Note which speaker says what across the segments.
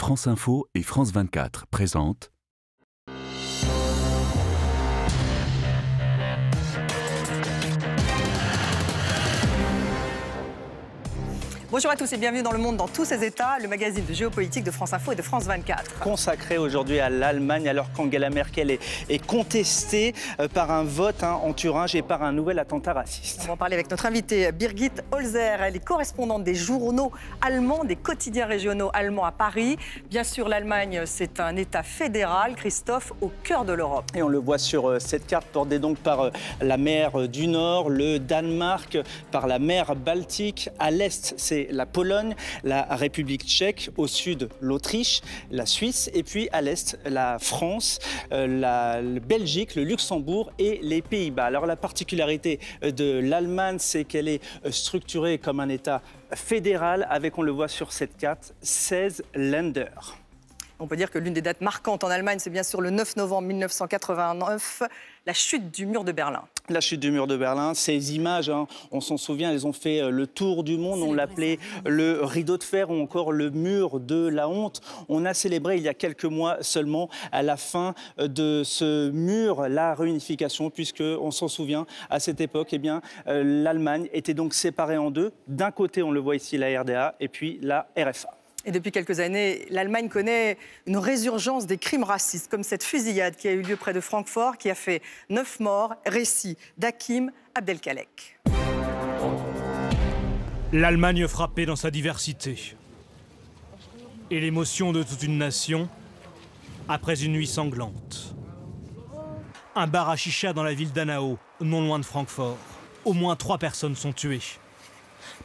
Speaker 1: France Info et France 24 présentent
Speaker 2: Bonjour à tous et bienvenue dans Le Monde dans tous ses états, le magazine de géopolitique de France Info et de France 24.
Speaker 3: Consacré aujourd'hui à l'Allemagne alors qu'Angela Merkel est contestée par un vote en Thuringe et par un nouvel attentat raciste.
Speaker 2: On va en parler avec notre invitée Birgit Holzer. Elle est correspondante des journaux allemands, des quotidiens régionaux allemands à Paris. Bien sûr, l'Allemagne, c'est un État fédéral, Christophe, au cœur de l'Europe.
Speaker 3: Et on le voit sur cette carte bordée donc par la mer du Nord, le Danemark, par la mer Baltique. À l'est, c'est la Pologne, la République tchèque, au sud l'Autriche, la Suisse et puis à l'est la France, la Belgique, le Luxembourg et les Pays-Bas. Alors la particularité de l'Allemagne, c'est qu'elle est structurée comme un État fédéral avec, on le voit sur cette carte, 16 Länder.
Speaker 2: On peut dire que l'une des dates marquantes en Allemagne, c'est bien sûr le 9 novembre 1989, la chute du mur de Berlin. La
Speaker 3: chute du mur de Berlin, ces images, on s'en souvient, elles ont fait le tour du monde. On l'appelait le rideau de fer ou encore le mur de la honte. On a célébré il y a quelques mois seulement à la fin de ce mur la réunification, puisqu'on s'en souvient, à cette époque, eh bien, l'Allemagne était donc séparée en deux. D'un côté, on le voit ici, la RDA et puis la RFA.
Speaker 2: Et depuis quelques années, l'Allemagne connaît une résurgence des crimes racistes, comme cette fusillade qui a eu lieu près de Francfort, qui a fait 9 morts, récit d'Hakim Abdelkalek.
Speaker 4: L'Allemagne frappée dans sa diversité. Et l'émotion de toute une nation après une nuit sanglante. Un bar à chicha dans la ville d'Hanau, non loin de Francfort. Au moins 3 personnes sont tuées.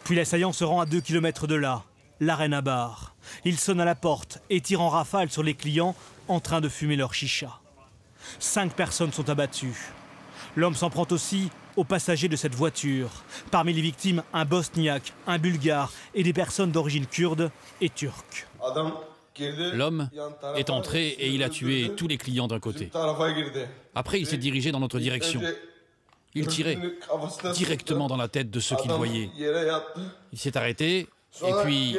Speaker 4: Puis l'assaillant se rend à 2 km de là. L'Arena Bar. Il sonne à la porte et tire en rafale sur les clients en train de fumer leur chicha. 5 personnes sont abattues. L'homme s'en prend aussi aux passagers de cette voiture. Parmi les victimes, un Bosniaque, un Bulgare et des personnes d'origine kurde et turque.
Speaker 5: L'homme est entré et il a tué tous les clients d'un côté. Après, il s'est dirigé dans notre direction. Il tirait directement dans la tête de ceux qu'il voyait. Il s'est arrêté. Et puis,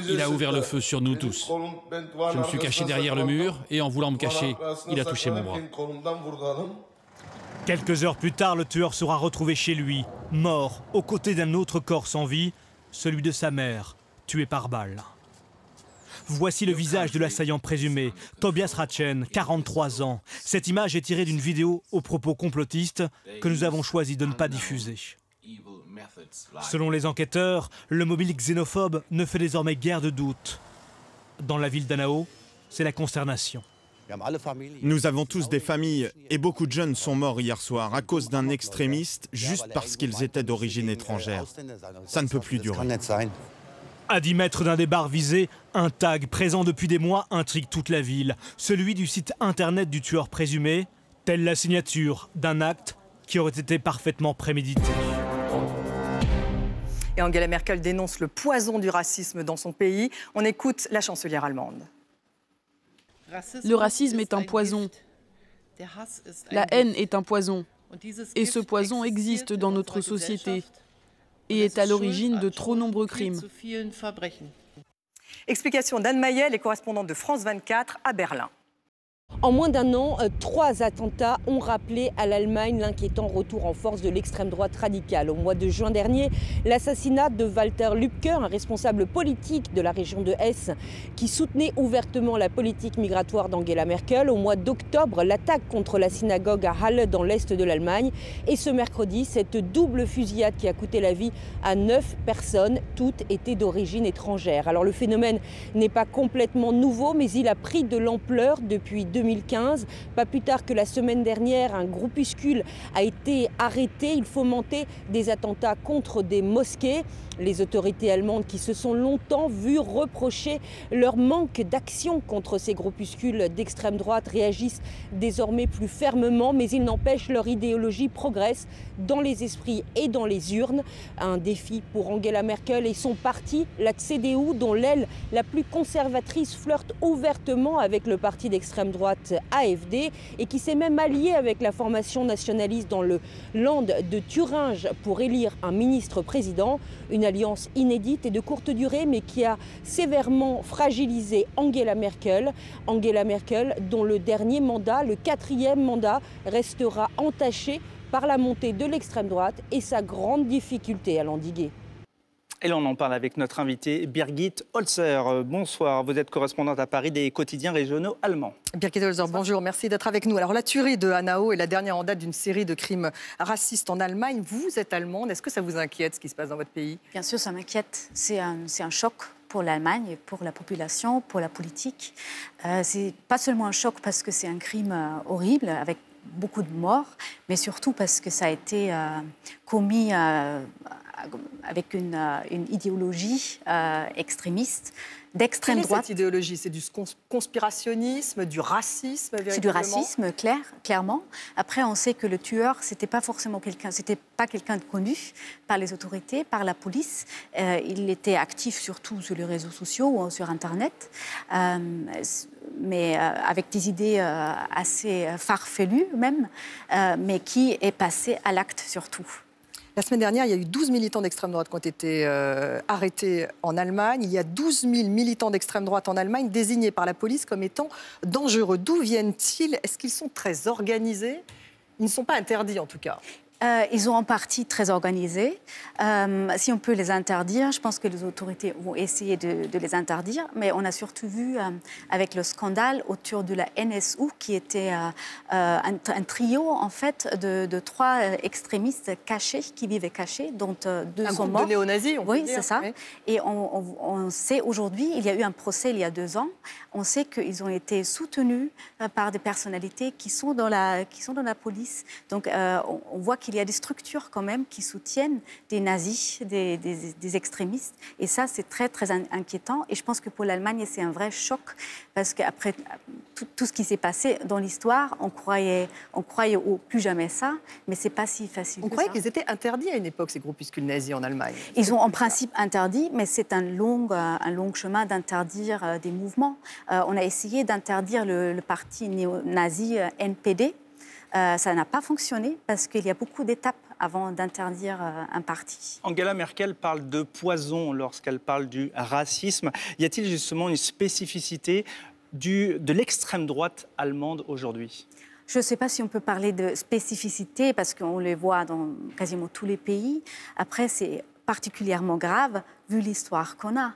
Speaker 5: il a ouvert le feu sur nous tous. Je me suis caché derrière le mur et en voulant me cacher, il a touché mon bras.
Speaker 4: Quelques heures plus tard, le tueur sera retrouvé chez lui, mort, aux côtés d'un autre corps sans vie, celui de sa mère, tué par balle. Voici le visage de l'assaillant présumé, Tobias Ratchen, 43 ans. Cette image est tirée d'une vidéo aux propos complotistes que nous avons choisi de ne pas diffuser. Selon les enquêteurs, le mobile xénophobe ne fait désormais guère de doute. Dans la ville d'Hanau, c'est la consternation.
Speaker 6: Nous avons tous des familles et beaucoup de jeunes sont morts hier soir à cause d'un extrémiste juste parce qu'ils étaient d'origine étrangère. Ça ne peut plus durer.
Speaker 4: À 10 mètres d'un des bars visés, un tag présent depuis des mois intrigue toute la ville. Celui du site internet du tueur présumé, telle la signature d'un acte qui aurait été parfaitement prémédité.
Speaker 2: Et Angela Merkel dénonce le poison du racisme dans son pays. On écoute la chancelière allemande.
Speaker 7: Le racisme est un poison. La haine est un poison. Et ce poison existe dans notre société et est à l'origine de trop nombreux crimes.
Speaker 2: Explication d'Anne Mayel, correspondante de France 24 à Berlin.
Speaker 8: En moins d'un an, 3 attentats ont rappelé à l'Allemagne l'inquiétant retour en force de l'extrême droite radicale. Au mois de juin dernier, l'assassinat de Walter Lübcke, un responsable politique de la région de Hesse, qui soutenait ouvertement la politique migratoire d'Angela Merkel. Au mois d'octobre, l'attaque contre la synagogue à Halle dans l'est de l'Allemagne. Et ce mercredi, cette double fusillade qui a coûté la vie à 9 personnes, toutes étaient d'origine étrangère. Alors le phénomène n'est pas complètement nouveau, mais il a pris de l'ampleur depuis 2015. Pas plus tard que la semaine dernière, un groupuscule a été arrêté. Il fomentait des attentats contre des mosquées. Les autorités allemandes qui se sont longtemps vues reprocher leur manque d'action contre ces groupuscules d'extrême droite réagissent désormais plus fermement, mais il n'empêche, leur idéologie progresse dans les esprits et dans les urnes. Un défi pour Angela Merkel et son parti, la CDU, dont l'aile la plus conservatrice flirte ouvertement avec le parti d'extrême droite droite AfD et qui s'est même allié avec la formation nationaliste dans le Land de Thuringe pour élire un ministre-président. Une alliance inédite et de courte durée mais qui a sévèrement fragilisé Angela Merkel. Angela Merkel dont le dernier mandat, le 4e mandat, restera entaché par la montée de l'extrême droite et sa grande difficulté à l'endiguer.
Speaker 3: Et là, on en parle avec notre invitée Birgit Holzer. Bonsoir, vous êtes correspondante à Paris des quotidiens régionaux allemands.
Speaker 2: Birgit Holzer, bonjour, merci d'être avec nous. Alors la tuerie de Hanau est la dernière en date d'une série de crimes racistes en Allemagne. Vous êtes allemande, est-ce que ça vous inquiète ce qui se passe dans votre pays?
Speaker 9: Bien sûr, ça m'inquiète. C'est un choc pour l'Allemagne, pour la population, pour la politique. C'est pas seulement un choc parce que c'est un crime horrible avec beaucoup de morts, mais surtout parce que ça a été commis avec une idéologie extrémiste, d'extrême droite.
Speaker 2: Quelle est cette idéologie? C'est du conspirationnisme, du racisme véritablement? C'est
Speaker 9: du racisme, clairement. Après, on sait que le tueur, c'était pas quelqu'un de connu par les autorités, par la police. Il était actif surtout sur les réseaux sociaux ou sur Internet, mais avec des idées assez farfelues même, mais qui est passé à l'acte surtout.
Speaker 2: La semaine dernière, il y a eu 12 militants d'extrême droite qui ont été arrêtés en Allemagne. Il y a 12 000 militants d'extrême droite en Allemagne désignés par la police comme étant dangereux. D'où viennent-ils? Est-ce qu'ils sont très organisés? Ils ne sont pas interdits en tout cas.
Speaker 9: Ils sont en partie très organisés. Si on peut les interdire, je pense que les autorités vont essayer de les interdire. Mais on a surtout vu avec le scandale autour de la NSU, qui était un trio en fait de 3 extrémistes cachés, qui vivaient cachés, dont 2 sont morts.
Speaker 2: Un groupe de néo-nazis, on peut dire.
Speaker 9: Oui, c'est ça. Oui. Et on sait aujourd'hui, il y a eu un procès il y a 2 ans, on sait qu'ils ont été soutenus par des personnalités qui sont dans la police. Donc on voit qu'il y a des structures quand même qui soutiennent des nazis, des extrémistes. Et ça, c'est très, très inquiétant. Et je pense que pour l'Allemagne, c'est un vrai choc. Parce qu'après tout ce qui s'est passé dans l'histoire, on croyait au plus jamais ça. Mais ce n'est pas si facile.
Speaker 2: On croyait qu'ils étaient interdits à une époque, ces groupuscules nazis en Allemagne.
Speaker 9: Ils ont en principe interdit, mais c'est un long chemin d'interdire des mouvements. On a essayé d'interdire le parti néo-nazi NPD. Ça n'a pas fonctionné parce qu'il y a beaucoup d'étapes avant d'interdire un parti.
Speaker 3: Angela Merkel parle de poison lorsqu'elle parle du racisme. Y a-t-il justement une spécificité de l'extrême droite allemande aujourd'hui?
Speaker 9: Je ne sais pas si on peut parler de spécificité parce qu'on les voit dans quasiment tous les pays. Après, c'est particulièrement grave vu l'histoire qu'on a.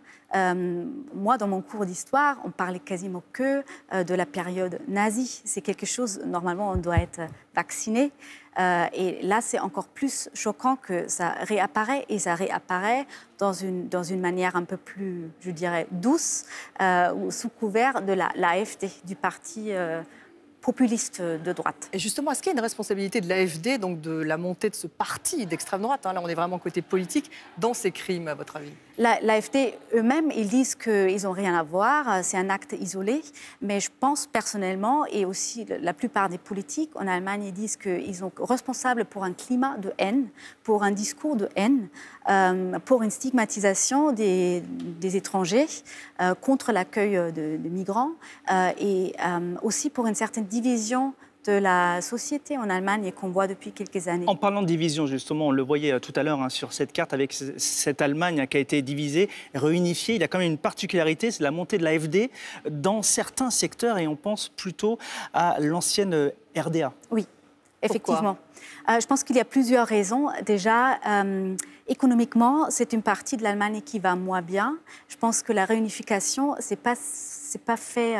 Speaker 9: Moi, dans mon cours d'histoire, on parlait quasiment que de la période nazie. C'est quelque chose, normalement, on doit être vacciné. Et là, c'est encore plus choquant que ça réapparaît. Et ça réapparaît dans une manière un peu plus, je dirais, douce, ou sous couvert de l'AfD, du parti populiste de droite.
Speaker 2: Et justement, est-ce qu'il y a une responsabilité de l'AfD, donc de la montée de ce parti d'extrême droite, là on est vraiment côté politique, dans ces crimes, à votre avis?
Speaker 9: L'AfD eux-mêmes, ils disent qu'ils n'ont rien à voir, c'est un acte isolé. Mais je pense personnellement, et aussi la plupart des politiques en Allemagne, ils disent qu'ils sont responsables pour un climat de haine, pour un discours de haine, pour une stigmatisation des étrangers, contre l'accueil de migrants, et aussi pour une certaine division de la société en Allemagne et qu'on voit depuis quelques années.
Speaker 3: En parlant de division, justement, on le voyait tout à l'heure sur cette carte avec cette Allemagne qui a été divisée, réunifiée. Il y a quand même une particularité, c'est la montée de l'AfD dans certains secteurs et on pense plutôt à l'ancienne RDA.
Speaker 9: Oui, effectivement. Je pense qu'il y a plusieurs raisons. Déjà, économiquement, c'est une partie de l'Allemagne qui va moins bien. Je pense que la réunification, c'est pas fait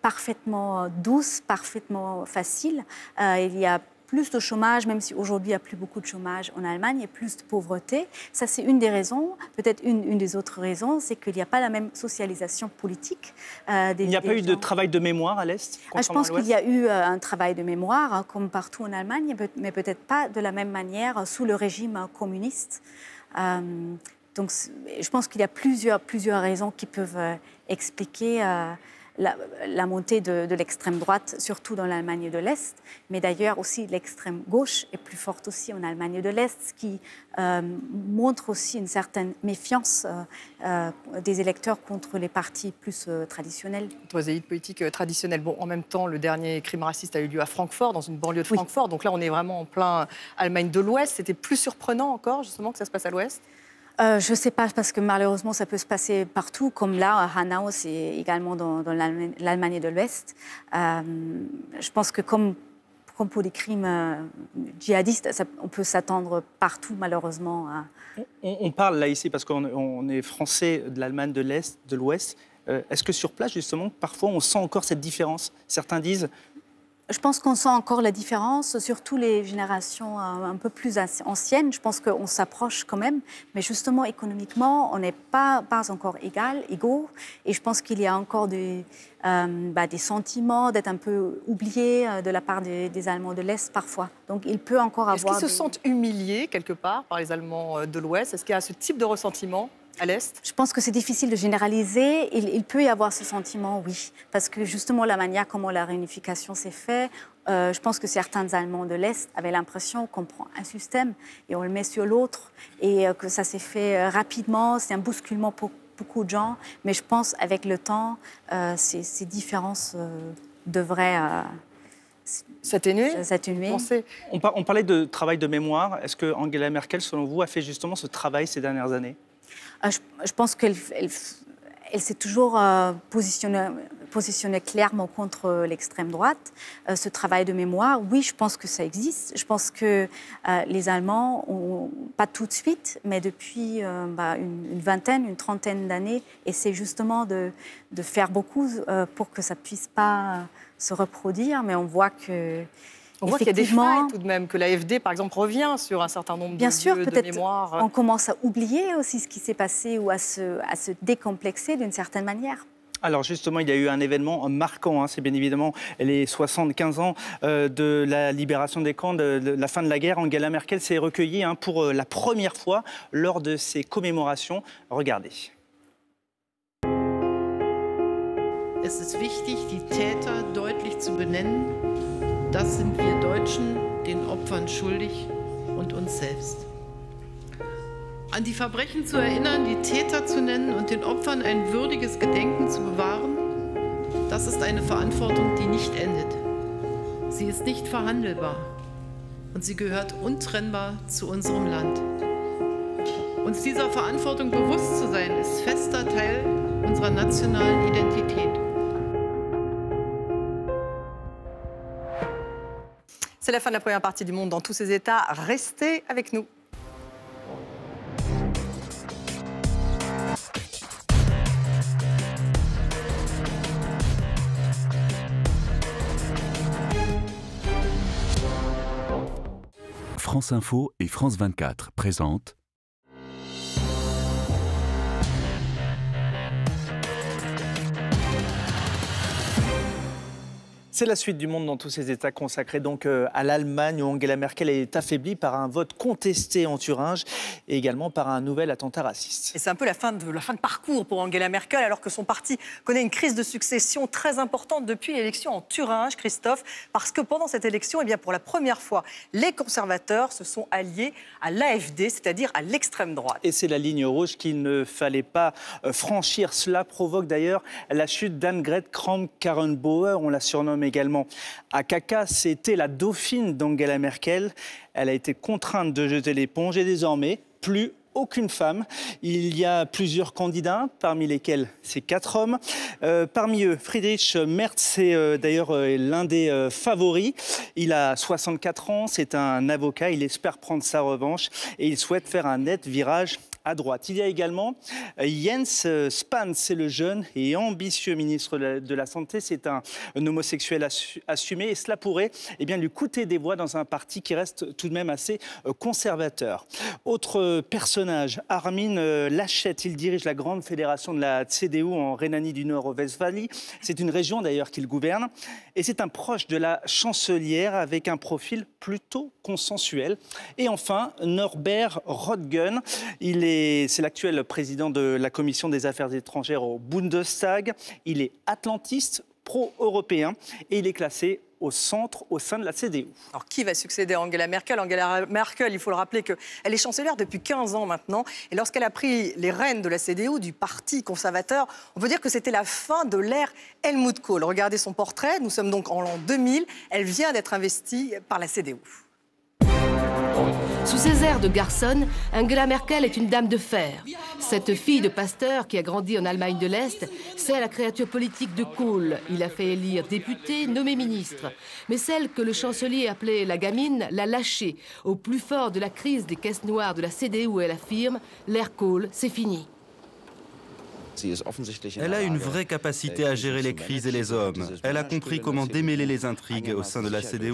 Speaker 9: parfaitement douce, parfaitement facile. Il y a plus de chômage, même si aujourd'hui il n'y a plus beaucoup de chômage en Allemagne, et plus de pauvreté. Ça, c'est une des raisons. Peut-être une des autres raisons, c'est qu'il n'y a pas la même socialisation politique.
Speaker 3: Il n'y a pas eu de travail de mémoire à l'Est?
Speaker 9: Je pense qu'il y a eu un travail de mémoire, comme partout en Allemagne, mais peut-être pas de la même manière sous le régime communiste. Donc, je pense qu'il y a plusieurs raisons qui peuvent expliquer la montée de l'extrême droite, surtout dans l'Allemagne de l'Est, mais d'ailleurs aussi l'extrême gauche est plus forte aussi en Allemagne de l'Est, ce qui montre aussi une certaine méfiance des électeurs contre les partis plus traditionnels.
Speaker 2: Contre les élites politiques traditionnelles. Bon, en même temps, le dernier crime raciste a eu lieu à Francfort, dans une banlieue de Francfort. Donc là, on est vraiment en plein Allemagne de l'Ouest. C'était plus surprenant encore, justement, que ça se passe à l'Ouest?
Speaker 9: Je ne sais pas, parce que malheureusement, ça peut se passer partout. Comme là, à Hanau, c'est également dans l'Allemagne de l'Ouest. Je pense que comme pour des crimes djihadistes, on peut s'attendre partout, malheureusement.
Speaker 3: On parle là, ici, parce qu'on est français de l'Allemagne de l'Est, de l'Ouest. Est-ce que sur place, justement, parfois, on sent encore cette différence? Certains disent...
Speaker 9: Je pense qu'on sent encore la différence, surtout les générations un peu plus anciennes. Je pense qu'on s'approche quand même, mais justement, économiquement, on n'est pas encore égaux. Et je pense qu'il y a encore des sentiments d'être un peu oubliés de la part des Allemands de l'Est parfois. Donc il peut encore avoir...
Speaker 2: Est-ce qu'ils se sentent humiliés quelque part par les Allemands de l'Ouest? Est-ce qu'il y a ce type de ressentiment à l'Est?
Speaker 9: Je pense que c'est difficile de généraliser. Il peut y avoir ce sentiment, oui. Parce que justement, la manière comment la réunification s'est faite, je pense que certains Allemands de l'Est avaient l'impression qu'on prend un système et on le met sur l'autre et que ça s'est fait rapidement. C'est un bousculement pour beaucoup de gens. Mais je pense avec le temps, ces différences devraient...
Speaker 2: s'atténuer.
Speaker 3: On parlait de travail de mémoire. Est-ce que Angela Merkel, selon vous, a fait justement ce travail ces dernières années?
Speaker 9: Je pense qu'elle s'est toujours positionnée clairement contre l'extrême droite. Ce travail de mémoire, oui, je pense que ça existe. Je pense que les Allemands, pas tout de suite, mais depuis une vingtaine, une trentaine d'années, essaient justement de faire beaucoup pour que ça ne puisse pas se reproduire. Mais on voit que...
Speaker 2: On voit qu'il y a des failles tout de même, que l'AfD, par exemple, revient sur un certain nombre
Speaker 9: bien sûr,
Speaker 2: de mémoires.
Speaker 9: On commence à oublier aussi ce qui s'est passé ou à se décomplexer d'une certaine manière.
Speaker 3: Alors justement, il y a eu un événement marquant, c'est bien évidemment les 75 ans de la libération des camps, de la fin de la guerre. Angela Merkel s'est recueillie pour la première fois lors de ces commémorations. Regardez.
Speaker 10: Es ist wichtig, die Täter deutlich zu benennen. Das sind wir Deutschen den Opfern schuldig und uns selbst. An die Verbrechen zu erinnern, die Täter zu nennen und den Opfern ein würdiges Gedenken zu bewahren, das ist eine Verantwortung, die nicht endet. Sie ist nicht verhandelbar und sie gehört untrennbar zu unserem Land. Uns dieser Verantwortung bewusst zu sein, ist fester Teil unserer nationalen Identität.
Speaker 2: C'est la fin de la première partie du Monde dans tous ses états. Restez avec nous.
Speaker 1: France Info et France 24 présentent
Speaker 3: C'est la suite du Monde dans tous ces états consacrés donc à l'Allemagne où Angela Merkel est affaiblie par un vote contesté en Thuringe et également par un nouvel attentat raciste.
Speaker 2: Et c'est un peu la fin de parcours pour Angela Merkel alors que son parti connaît une crise de succession très importante depuis l'élection en Thuringe, Christophe, parce que pendant cette élection, eh bien, pour la première fois, les conservateurs se sont alliés à l'AfD, c'est-à-dire à l'extrême droite.
Speaker 3: Et c'est la ligne rouge qu'il ne fallait pas franchir. Cela provoque d'ailleurs la chute d'Annegret Kramp-Karrenbauer, on la surnomme également AKK. C'était la dauphine d'Angela Merkel. Elle a été contrainte de jeter l'éponge et désormais, plus aucune femme. Il y a plusieurs candidats, parmi lesquels ces 4 hommes. Parmi eux, Friedrich Merz, c'est d'ailleurs l'un des favoris. Il a 64 ans, c'est un avocat, il espère prendre sa revanche et il souhaite faire un net virage à droite. Il y a également Jens Spahn, c'est le jeune et ambitieux ministre de la Santé. C'est un homosexuel assumé et cela pourrait lui coûter des voix dans un parti qui reste tout de même assez conservateur. Autre personnage, Armin Laschet, il dirige la grande fédération de la CDU en Rhénanie du Nord-Westphalie. C'est une région d'ailleurs qu'il gouverne et c'est un proche de la chancelière avec un profil plutôt consensuel. Et enfin, Norbert Röttgen, il est C'est l'actuel président de la Commission des Affaires étrangères au Bundestag. Il est atlantiste, pro-européen et il est classé au centre au sein de la CDU.
Speaker 2: Alors, qui va succéder à Angela Merkel? Angela Merkel, il faut le rappeler qu'elle est chancelière depuis 15 ans maintenant. Et lorsqu'elle a pris les rênes de la CDU, du parti conservateur, on peut dire que c'était la fin de l'ère Helmut Kohl. Regardez son portrait. Nous sommes donc en l'an 2000. Elle vient d'être investie par la CDU.
Speaker 11: Sous ses airs de garçonne, Angela Merkel est une dame de fer. Cette fille de pasteur qui a grandi en Allemagne de l'Est, c'est la créature politique de Kohl. Il a fait élire député, nommé ministre. Mais celle que le chancelier appelait la gamine l'a lâchée. Au plus fort de la crise des caisses noires de la CDU, elle affirme « l'ère Kohl, c'est fini ».
Speaker 12: Elle a une vraie capacité à gérer les crises et les hommes. Elle a compris comment démêler les intrigues au sein de la CDU.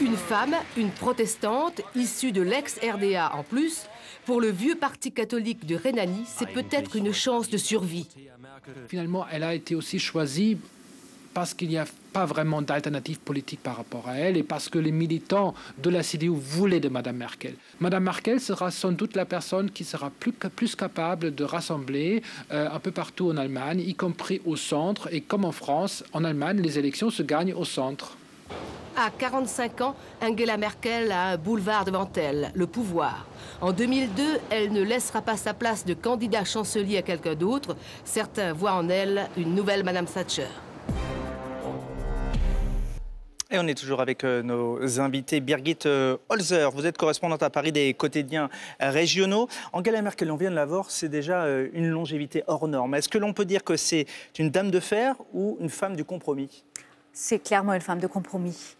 Speaker 11: Une femme, une protestante, issue de l'ex-RDA en plus, pour le vieux parti catholique de Rhénanie, c'est peut-être une chance de survie.
Speaker 13: Finalement, elle a été aussi choisie parce qu'il n'y a pas vraiment d'alternative politique par rapport à elle et parce que les militants de la CDU voulaient de Mme Merkel. Mme Merkel sera sans doute la personne qui sera plus capable de rassembler un peu partout en Allemagne, y compris au centre. Et comme en France, en Allemagne, les élections se gagnent au centre.
Speaker 11: À 45 ans, Angela Merkel a un boulevard devant elle, le pouvoir. En 2002, elle ne laissera pas sa place de candidat chancelier à quelqu'un d'autre. Certains voient en elle une nouvelle Mme Thatcher.
Speaker 3: Et on est toujours avec nos invités. Birgit Holzer, vous êtes correspondante à Paris des quotidiens régionaux. Angela Merkel, on vient de la voir, c'est déjà une longévité hors norme. Est-ce que l'on peut dire que c'est une dame de fer ou une femme du compromis? C'est
Speaker 9: clairement une femme de compromis.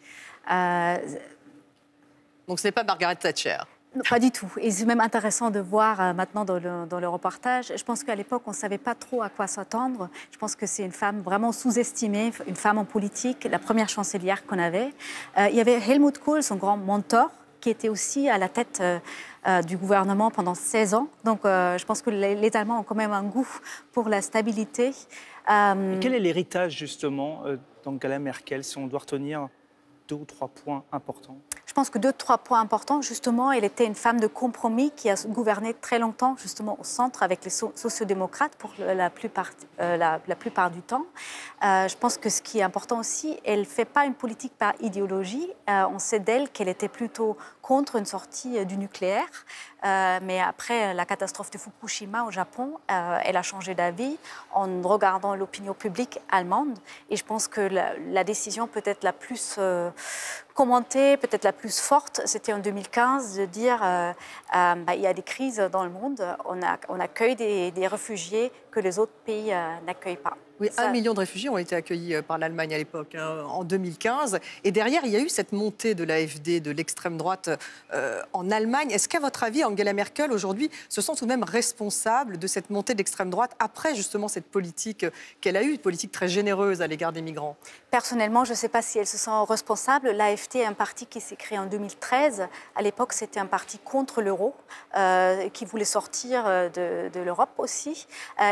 Speaker 2: Donc ce n'est pas Margaret Thatcher?
Speaker 9: Non, pas du tout. Et c'est même intéressant de voir maintenant dans le reportage. Je pense qu'à l'époque, on ne savait pas trop à quoi s'attendre. Je pense que c'est une femme vraiment sous-estimée, une femme en politique, la première chancelière qu'on avait. Il y avait Helmut Kohl, son grand mentor, qui était aussi à la tête du gouvernement pendant 16 ans. Donc je pense que les Allemands ont quand même un goût pour la stabilité.
Speaker 3: Et quel est l'héritage justement d'Angela Merkel, si on doit retenir 2 ou 3 points importants?
Speaker 9: Je pense que 2-3 points importants. Justement, elle était une femme de compromis qui a gouverné très longtemps, justement, au centre avec les sociodémocrates pour la plupart du temps. Je pense que ce qui est important aussi, elle ne fait pas une politique par idéologie. On sait d'elle qu'elle était plutôt contre une sortie du nucléaire. Mais après la catastrophe de Fukushima au Japon, elle a changé d'avis en regardant l'opinion publique allemande. Et je pense que la décision peut-être la plus commentée, peut-être la plus forte, c'était en 2015 de dire il y a des crises dans le monde, on accueille des réfugiés que les autres pays n'accueillent pas.
Speaker 2: Oui, 1 million de réfugiés ont été accueillis par l'Allemagne à l'époque, en 2015. Et derrière, il y a eu cette montée de l'AfD, de l'extrême droite en Allemagne. Est-ce qu'à votre avis, Angela Merkel, aujourd'hui, se sent tout de même responsable de cette montée de l'extrême droite après justement cette politique qu'elle a eue, une politique très généreuse à l'égard des migrants?
Speaker 9: Personnellement, je ne sais pas si elle se sent responsable. L'AfD est un parti qui s'est créé en 2013. À l'époque, c'était un parti contre l'euro, qui voulait sortir de l'Europe aussi.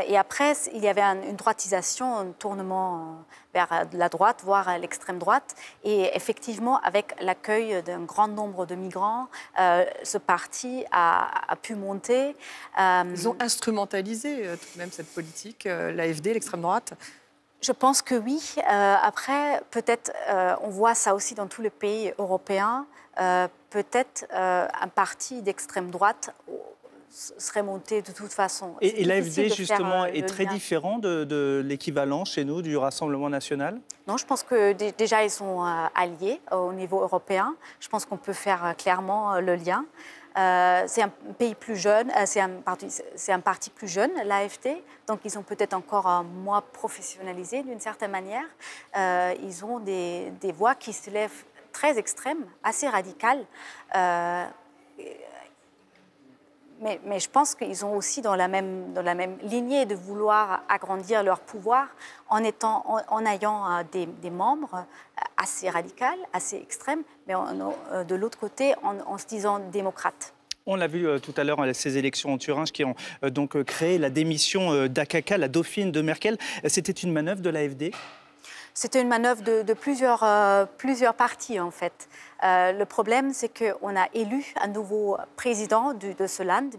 Speaker 9: Et après, il y avait une droitisation, un tournement vers la droite, voire l'extrême droite. Et effectivement, avec l'accueil d'un grand nombre de migrants, ce parti a pu monter.
Speaker 2: Ils ont instrumentalisé tout de même cette politique, l'AfD, l'extrême droite?
Speaker 9: Je pense que oui. Après, peut-être, on voit ça aussi dans tous les pays européens. Peut-être un parti d'extrême droite serait monté de toute façon.
Speaker 3: Et l'AfD, justement, est très différent de l'équivalent chez nous du Rassemblement national?
Speaker 9: Non, je pense que déjà, ils sont alliés au niveau européen. Je pense qu'on peut faire clairement le lien. C'est un pays plus jeune, c'est un parti plus jeune, l'AfD, donc ils ont peut-être encore moins professionnalisé d'une certaine manière. Ils ont des voix qui se lèvent très extrêmes, assez radicales. Mais je pense qu'ils ont aussi dans la même lignée de vouloir agrandir leur pouvoir en ayant des membres assez radicaux, assez extrêmes, mais de l'autre côté en se disant démocrates.
Speaker 3: On l'a vu tout à l'heure à ces élections en Thuringe qui ont donc créé la démission d'Akaka, la dauphine de Merkel. C'était une manœuvre de l'AfD?
Speaker 9: C'était une manœuvre de plusieurs partis, en fait. Le problème, c'est qu'on a élu un nouveau président de ce land,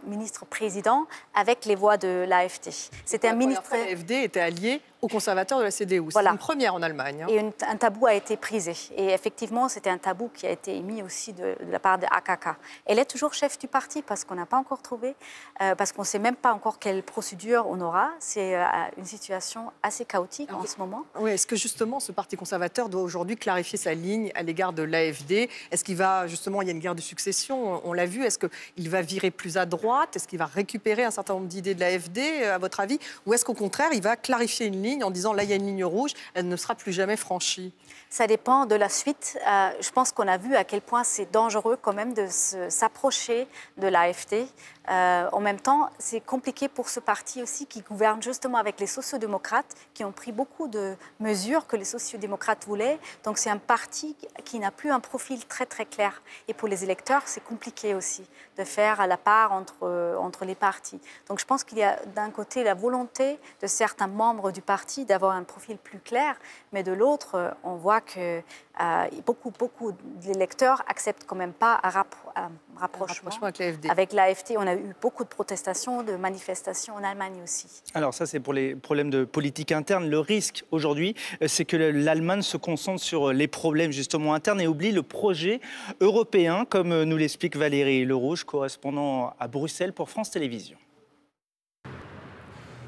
Speaker 9: ministre-président, avec les voix de l'AfD.
Speaker 2: C'était un ministre... L'AfD était allié aux conservateurs de la CDU.
Speaker 9: Voilà.
Speaker 2: C'est une première en Allemagne. Hein.
Speaker 9: Et un tabou a été brisé. Et effectivement, c'était un tabou qui a été émis aussi de la part de AKK. Elle est toujours chef du parti parce qu'on n'a pas encore trouvé, parce qu'on ne sait même pas encore quelle procédure on aura. C'est une situation assez chaotique en ce moment.
Speaker 2: Oui, est-ce que justement ce parti conservateur doit aujourd'hui clarifier sa ligne à l'égard de l'AfD? Est-ce qu'il va, justement, il y a une guerre de succession, on l'a vu, est-ce qu'il va virer plus à droite? Est-ce qu'il va récupérer un certain nombre d'idées de l'AfD, à votre avis? Ou est-ce qu'au contraire, il va clarifier une ligne en disant là, il y a une ligne rouge, elle ne sera plus jamais franchie?
Speaker 9: Ça dépend de la suite. Je pense qu'on a vu à quel point c'est dangereux quand même de s'approcher de l'AfD. En même temps, c'est compliqué pour ce parti aussi qui gouverne justement avec les sociodémocrates qui ont pris beaucoup de mesures que les sociodémocrates voulaient. Donc c'est un parti qui n'a plus un profil très très clair. Et pour les électeurs, c'est compliqué aussi de faire à la part entre les partis. Donc je pense qu'il y a d'un côté la volonté de certains membres du parti d'avoir un profil plus clair, mais de l'autre, on voit que beaucoup d'électeurs acceptent quand même pas un rapprochement avec l'AfD. On a eu beaucoup de protestations, de manifestations en Allemagne aussi.
Speaker 3: Alors ça, c'est pour les problèmes de politique interne. Le risque aujourd'hui, c'est que l'Allemagne se concentre sur les problèmes justement internes et oublie le projet européen, comme nous l'explique Valérie Lerouge, correspondant à Bruxelles pour France Télévisions.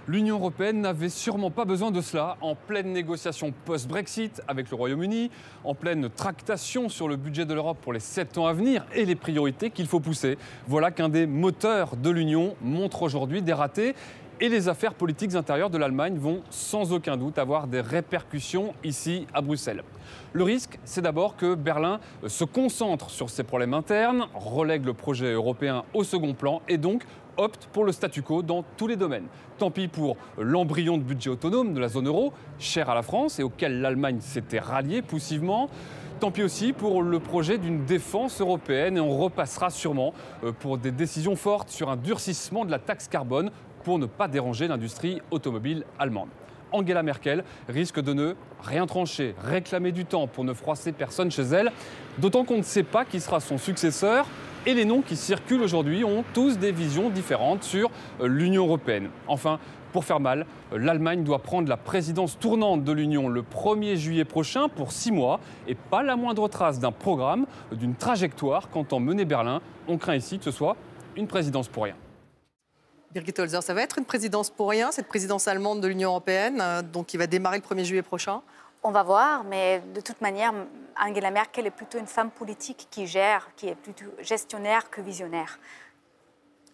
Speaker 14: L'Union européenne n'avait sûrement pas besoin de cela, en pleine négociation post-Brexit avec le Royaume-Uni, en pleine tractation sur le budget de l'Europe pour les 7 ans à venir et les priorités qu'il faut pousser. Voilà qu'un des moteurs de l'Union montre aujourd'hui des ratés et les affaires politiques intérieures de l'Allemagne vont sans aucun doute avoir des répercussions ici à Bruxelles. Le risque, c'est d'abord que Berlin se concentre sur ses problèmes internes, relègue le projet européen au second plan et donc opte pour le statu quo dans tous les domaines. Tant pis pour l'embryon de budget autonome de la zone euro, cher à la France et auquel l'Allemagne s'était ralliée poussivement. Tant pis aussi pour le projet d'une défense européenne et on repassera sûrement pour des décisions fortes sur un durcissement de la taxe carbone pour ne pas déranger l'industrie automobile allemande. Angela Merkel risque de ne rien trancher, réclamer du temps pour ne froisser personne chez elle, d'autant qu'on ne sait pas qui sera son successeur. Et les noms qui circulent aujourd'hui ont tous des visions différentes sur l'Union européenne. Enfin, pour faire mal, l'Allemagne doit prendre la présidence tournante de l'Union le 1er juillet prochain pour 6 mois et pas la moindre trace d'un programme, d'une trajectoire qu'entend mener Berlin. On craint ici que ce soit une présidence pour rien.
Speaker 2: Birgit Holzer, ça va être une présidence pour rien, cette présidence allemande de l'Union européenne, donc qui va démarrer le 1er juillet prochain?
Speaker 9: On va voir, mais de toute manière, Angela Merkel est plutôt une femme politique qui gère, qui est plutôt gestionnaire que visionnaire.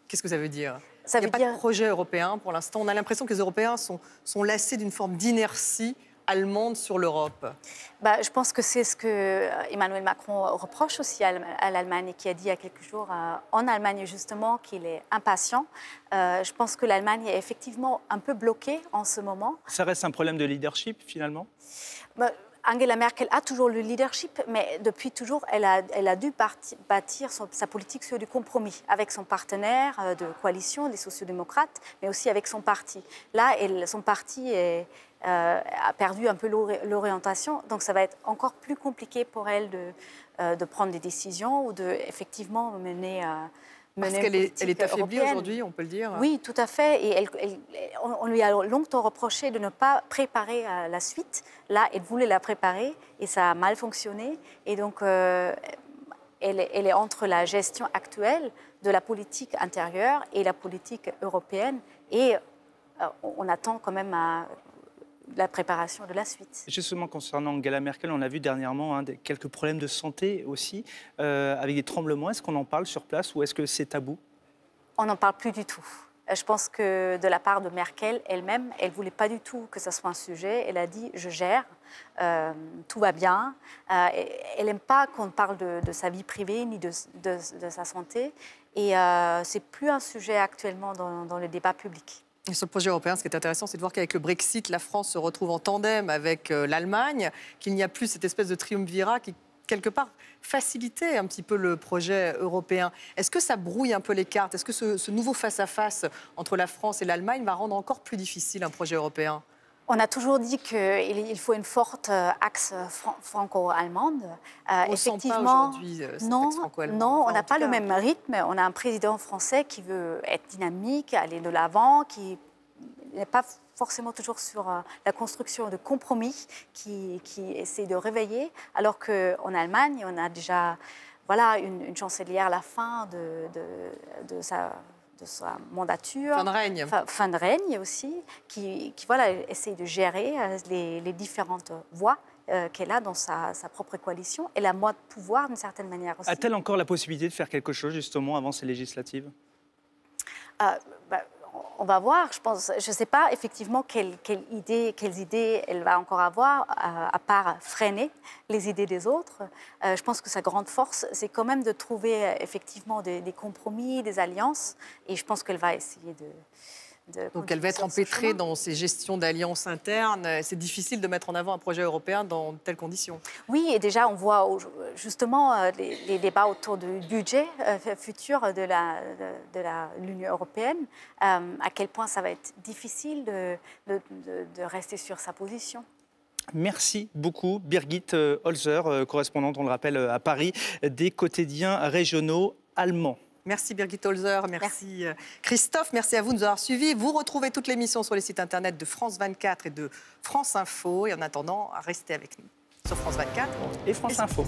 Speaker 2: Qu'est-ce que ça veut dire?
Speaker 9: Ça
Speaker 2: veut dire... Il n'y a pas de projet européen pour l'instant. On a l'impression que les Européens sont lassés d'une forme d'inertie allemande sur l'Europe.
Speaker 9: Je pense que c'est ce que Emmanuel Macron reproche aussi à l'Allemagne et qui a dit il y a quelques jours en Allemagne justement qu'il est impatient. Je pense que l'Allemagne est effectivement un peu bloquée en ce moment.
Speaker 3: Ça reste un problème de leadership finalement?
Speaker 9: Angela Merkel a toujours le leadership, mais depuis toujours, elle a dû bâtir sa politique sur du compromis avec son partenaire de coalition, les sociodémocrates, mais aussi avec son parti. Là, son parti a perdu un peu l'orientation, donc ça va être encore plus compliqué pour elle de prendre des décisions ou de effectivement mener...
Speaker 2: Parce qu'elle est affaiblie aujourd'hui, on peut le dire.
Speaker 9: Oui, tout à fait. Et on lui a longtemps reproché de ne pas préparer la suite. Là, elle voulait la préparer et ça a mal fonctionné. Et donc, elle est entre la gestion actuelle de la politique intérieure et la politique européenne. Et on attend quand même la préparation de la suite.
Speaker 3: Justement, concernant Angela Merkel, on a vu dernièrement quelques problèmes de santé aussi, avec des tremblements. Est-ce qu'on en parle sur place ou est-ce que c'est tabou?
Speaker 9: On n'en parle plus du tout. Je pense que de la part de Merkel elle-même, elle ne voulait pas du tout que ça soit un sujet. Elle a dit « je gère, tout va bien ». Elle n'aime pas qu'on parle de sa vie privée ni de sa santé. Et ce n'est plus un sujet actuellement dans le débat public.
Speaker 2: Et sur le projet européen, ce qui est intéressant, c'est de voir qu'avec le Brexit, la France se retrouve en tandem avec l'Allemagne, qu'il n'y a plus cette espèce de triumvirat qui, quelque part, facilitait un petit peu le projet européen. Est-ce que ça brouille un peu les cartes? Est-ce que ce nouveau face-à-face entre la France et l'Allemagne va rendre encore plus difficile un projet européen?
Speaker 9: On a toujours dit qu'il faut une forte axe franco-allemande.
Speaker 2: Effectivement,
Speaker 9: non, on n'a pas le même rythme. On a un président français qui veut être dynamique, aller de l'avant, qui n'est pas forcément toujours sur la construction de compromis, qui essaie de réveiller, alors qu'en Allemagne, on a déjà une chancelière à la fin de sa mandature. Fin de règne aussi, qui essaie de gérer les différentes voies qu'elle a dans sa propre coalition. Elle a moins de pouvoir d'une certaine manière aussi.
Speaker 3: A-t-elle encore la possibilité de faire quelque chose justement avant ces législatives?
Speaker 9: On va voir, je pense. Je ne sais pas effectivement quelles idées elle va encore avoir, à part freiner les idées des autres. Je pense que sa grande force, c'est quand même de trouver effectivement des compromis, des alliances. Et je pense qu'elle va essayer de
Speaker 2: donc elle va être empêtrée dans ces gestions d'alliances internes. C'est difficile de mettre en avant un projet européen dans de telles conditions.
Speaker 9: Oui, et déjà on voit justement les débats autour du budget futur de l'Union européenne, à quel point ça va être difficile de rester sur sa position.
Speaker 3: Merci beaucoup Birgit Holzer, correspondante, on le rappelle, à Paris, des quotidiens régionaux allemands.
Speaker 2: Merci Birgit Holzer, merci Christophe, merci à vous de nous avoir suivis. Vous retrouvez toute l'émission sur les sites internet de France 24 et de France Info. Et en attendant, restez avec nous sur France 24
Speaker 3: et France Info.